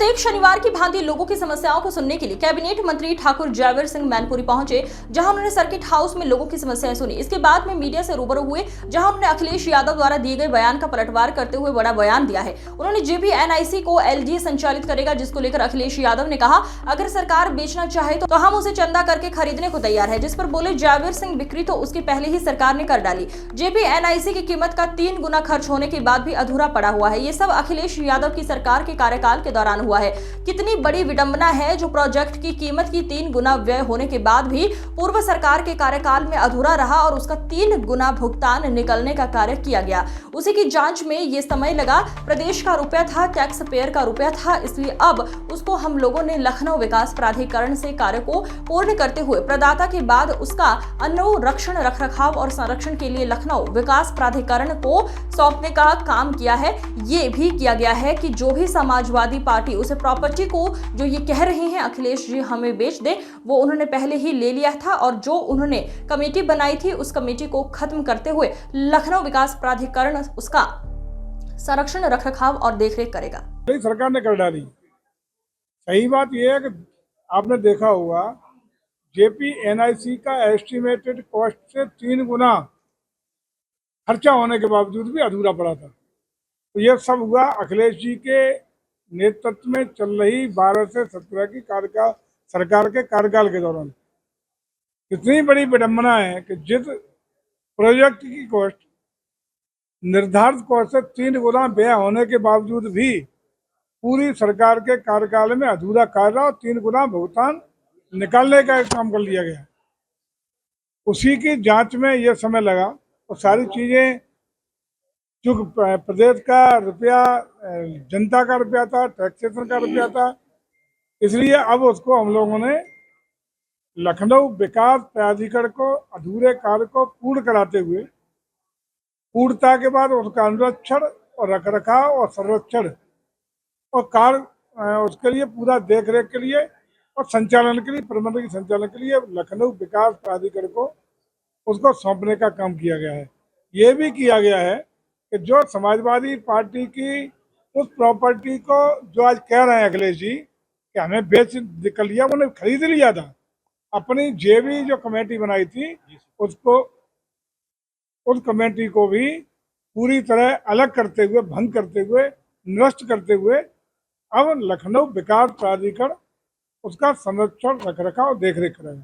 प्रत्येक शनिवार की भांति लोगों की समस्याओं को सुनने के लिए कैबिनेट मंत्री ठाकुर जयवीर सिंह मैनपुरी पहुंचे, जहां उन्होंने सर्किट हाउस में लोगों की समस्याएं सुनी। इसके बाद में मीडिया से रूबरू हुए, जहां उन्होंने अखिलेश यादव द्वारा दिए गए बयान का पलटवार करते हुए बड़ा बयान दिया है। उन्होंने जेपी एनआईसी को एलजी संचालित करेगा, जिसको लेकर अखिलेश यादव ने कहा, अगर सरकार बेचना चाहे तो हम उसे चंदा करके खरीदने को तैयार है। जिस पर बोले जयवीर सिंह, बिक्री तो उसकी पहले ही सरकार ने कर डाली। जेपी एनआईसी की कीमत का 3 गुना खर्च होने के बाद भी अधूरा पड़ा हुआ है। ये सब अखिलेश यादव की सरकार के कार्यकाल के दौरान हुआ है। कितनी बड़ी विडंबना है जो प्रोजेक्ट की कीमत की 3 गुना व्यय होने के बाद भी पूर्व सरकार के कार्यकाल में अधूरा रहा और उसका 3 गुना भुगतान निकलने का कार्य किया गया। उसी की जांच में ये समय लगा। प्रदेश का रुपया था, टैक्स पेयर का रुपया था, इसलिए अब उसको हम लोगों ने लखनऊ विकास प्राधिकरण से कार्य को पूर्ण करते हुए प्रदाता के बाद उसका अनुरक्षण, रखरखाव और संरक्षण के लिए लखनऊ विकास प्राधिकरण को सौंपने का काम किया है। ये भी किया गया है कि जो भी समाजवादी पार्टी उसे प्रॉपर्टी को जो ये कह रहे हैं अखिलेश जी हमें बेच दे, वो उन्होंने पहले ही ले लिया था और जो उन्होंने कमेटी बनाई थी उस कमेटी को खत्म करते हुए लखनऊ विकास प्राधिकरण उसका संरक्षण, रखरखाव और देखरेख करेगा। सरकार ने कर डाली। सही बात यह है कि आपने देखा होगा जेपी एनआईसी का एस्टिमेटेड कॉस्ट से 3 गुना खर्चा होने के बावजूद भी अधूरा पड़ा था। तो यह सब हुआ अखिलेश जी के नेतृत्व में चल रही 12 से 17 की सरकार के कार्यकाल के दौरान। कितनी बड़ी विडंबना है कि जिस प्रोजेक्ट की कॉस्ट निर्धारित कॉस्ट से 3 गुना व्यय होने के बावजूद भी पूरी सरकार के कार्यकाल में अधूरा कार्य और 3 गुना भुगतान निकालने का काम कर लिया गया। उसी की जांच में यह समय लगा और सारी चीजें, जो प्रदेश का रुपया जनता का रुपया था, टैक्सेशन का रुपया था, इसलिए अब उसको हम लोगों ने लखनऊ विकास प्राधिकरण को अधूरे कार्य को पूर्ण कराते हुए पूर्णता के बाद उसका अनुरक्षण और रखरखाव और संरक्षण और कार्य उसके लिए पूरा देखरेख के लिए और संचालन के लिए, प्रबंधन के संचालन के लिए लखनऊ विकास प्राधिकरण को उसको सौंपने का काम किया गया है। ये भी किया गया है कि जो समाजवादी पार्टी की उस प्रॉपर्टी को जो आज कह रहे हैं अखिलेश जी कि हमें बेच कर लिया, उन्होंने खरीद लिया था। अपनी जेबी जो कमेटी बनाई थी उसको, उस कमेटी को भी पूरी तरह अलग करते हुए, भंग करते हुए, नष्ट करते हुए अब लखनऊ विकास प्राधिकरण उसका संरक्षण, रखरखाव और देखरेख करेगा।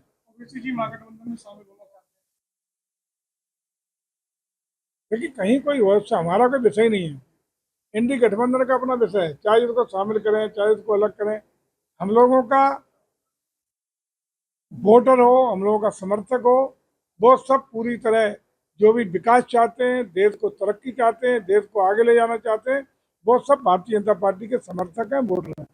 देखिए, कहीं कोई हमारा कोई विषय नहीं है। इंडी गठबंधन का अपना विषय है, चाहे उसको शामिल करें चाहे उसको अलग करें। हम लोगों का वोटर हो, हम लोगों का समर्थक हो, वो सब पूरी तरह जो भी विकास चाहते हैं, देश को तरक्की चाहते हैं, देश को आगे ले जाना चाहते हैं, वो सब भारतीय जनता पार्टी के समर्थक हैं, वोटर हैं।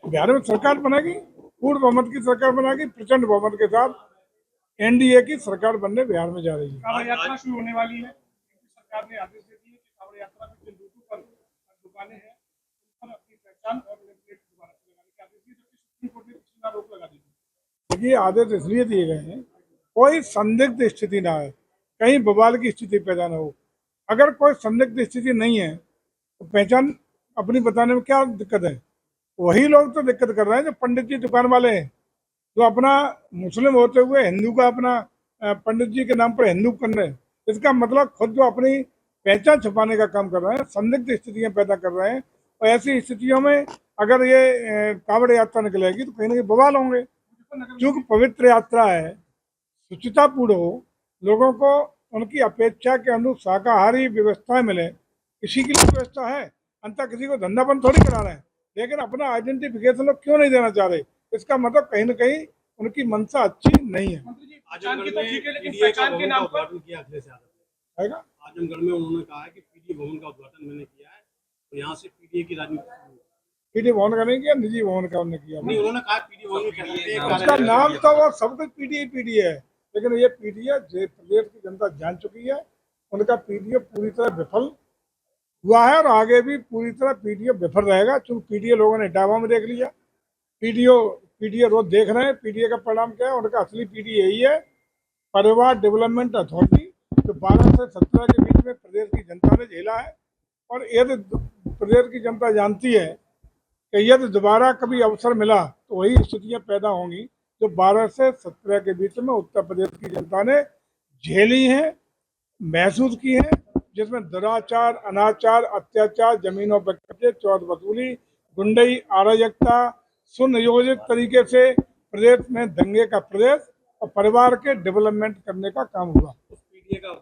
बिहार में सरकार बनेगी, पूर्ण बहुमत की सरकार बनेगी, प्रचंड बहुमत के साथ एनडीए की सरकार बनने बिहार में जा रही है। कांवड़ यात्रा शुरू होने वाली है। सरकार ने आदेश दे दिए कि कांवड़ यात्रा में जिन रूटों पर दुकानें हैं उन पर अपनी पहचान और प्लेट दोबारा से लगाने के आदेश दिए, जबकि सुप्रीम कोर्ट ने पिछली बार रोक लगा दी थी। देखिए, आदेश इसलिए दिए गए हैं कोई संदिग्ध स्थिति ना है, कहीं बवाल की स्थिति पैदा न हो। अगर कोई संदिग्ध स्थिति नहीं है तो पहचान अपनी बताने में क्या दिक्कत है? वही लोग तो दिक्कत कर रहे हैं जो पंडित जी दुकान वाले हैं, जो अपना मुस्लिम होते हुए हिंदू का अपना पंडित जी के नाम पर हिंदू कर रहे हैं। इसका मतलब खुद जो अपनी पहचान छुपाने का काम कर रहे हैं, संदिग्ध स्थितियां पैदा कर रहे हैं। और ऐसी स्थितियों में अगर ये कांवड़ यात्रा निकलेगी तो कहीं ना कहीं बवाल होंगे। क्योंकि पवित्र यात्रा है, शुचितापूर्ण हो, लोगों को उनकी अपेक्षा के अनुरूप शाकाहारी व्यवस्थाएं मिले, इसी की व्यवस्था है। अंतर किसी को धंधा बंद थोड़ी करा रहे हैं, लेकिन अपना आइडेंटिफिकेशन लोग क्यों नहीं देना चाह रहे? इसका मतलब कहीं ना कहीं उनकी मंशा अच्छी नहीं है। आजमगढ़ में उन्होंने कहा है कि पीडी भवन का उद्घाटन मैंने किया है, तो यहाँ से पीडीए की राजनीति। पीडी भवन का नहीं किया, निजी भवन का उन्होंने किया। नहीं, उन्होंने कहा पीडी भवन उसका नाम तो वो सब कुछ पीडी है, लेकिन ये पीडीए प्रदेश की जनता जान चुकी है। उनका पीडीए पूरी तरह विफल हुआ है और आगे भी पूरी तरह पीडीए विफल रहेगा। क्योंकि पीडीए लोगों ने डावा में देख लिया, पीडीए रोज देख रहे हैं। पीडीए का परिणाम क्या है? उनका असली पीडीए यही है, परिवार डेवलपमेंट अथॉरिटी, जो 12 से 17 के बीच में प्रदेश की जनता ने झेला है। और यदि प्रदेश की जनता जानती है कि यदि दोबारा कभी अवसर मिला तो वही स्थितियां पैदा होंगी जो 12 से 17 के बीच में उत्तर प्रदेश की जनता ने झेली हैं, महसूस की हैं, जिसमें दुराचार, अनाचार, अत्याचार, जमीनों पर कब्जे, चौथ वसूली, गुंडई, अराजकता, सुनियोजित तरीके से प्रदेश में दंगे का प्रदेश और परिवार के डेवलपमेंट करने का काम हुआ। उस पीडीए का